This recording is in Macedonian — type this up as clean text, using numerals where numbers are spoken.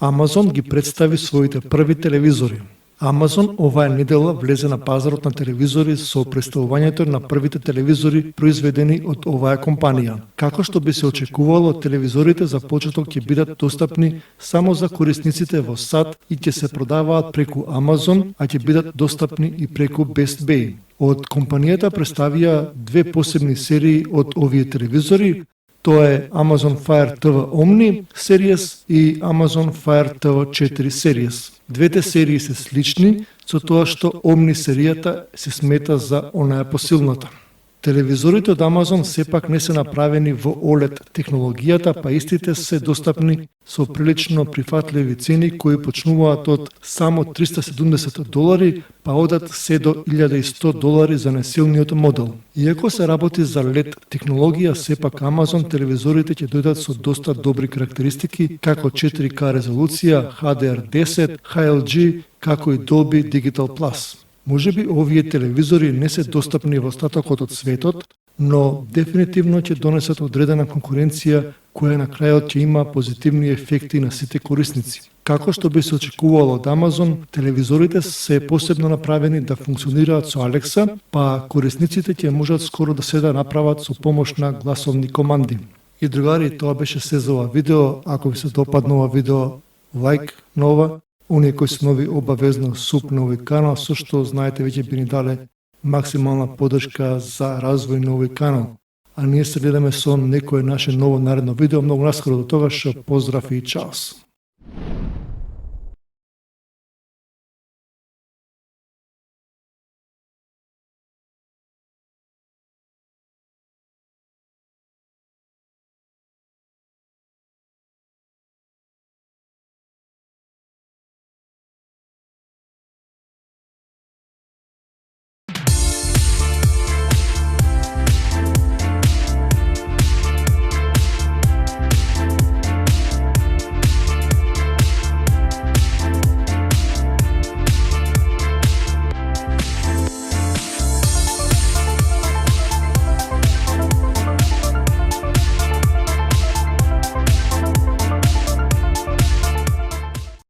Amazon ги представи своите први телевизори. Amazon оваа недела влезе на пазарот на телевизори со представувањето на првите телевизори произведени од оваа компанија. Како што би се очекувало, телевизорите за почеток ќе бидат достапни само за корисниците во САД и ќе се продаваат преку Amazon, а ќе бидат достапни и преку Best Buy. Од компанијата представија две посебни серии од овие телевизори. Тоа е Amazon Fire TV Omni Series и Amazon Fire TV 4 Series. Двете серии се слични, со тоа што Omni серијата се смета за онаа посилната. Телевизорите од Amazon сепак не се направени во OLED технологијата, па истите се достапни со прилично прифатливи цени кои почнуваат од само $370, па одат се до $1100 за најсилниот модел. Иако се работи за LED технологија, сепак Amazon телевизорите ќе дојдат со доста добри карактеристики, како 4K резолуција, HDR10, HLG, како и Dolby Digital Plus. Можеби овие телевизори не се достапни во остатокот од светот, но дефинитивно ќе донесат одредена конкуренција која на крајот ќе има позитивни ефекти на сите корисници. Како што би се очекувало од Amazon, телевизорите се посебно направени да функционираат со Alexa, па корисниците ќе можат скоро да се направат со помош на гласовни команди. И другари, тоа беше се за ова видео. Ако ви се допадна ова видео, лайк на ова. Оние кои се нови обавезно суп на овој канал, со што знаете веќе би ни дале максимална поддршка за развој на овој канал. А ние се гледаме со некое наше ново наредно видео многу наскоро. До тогаш поздрав и чаос.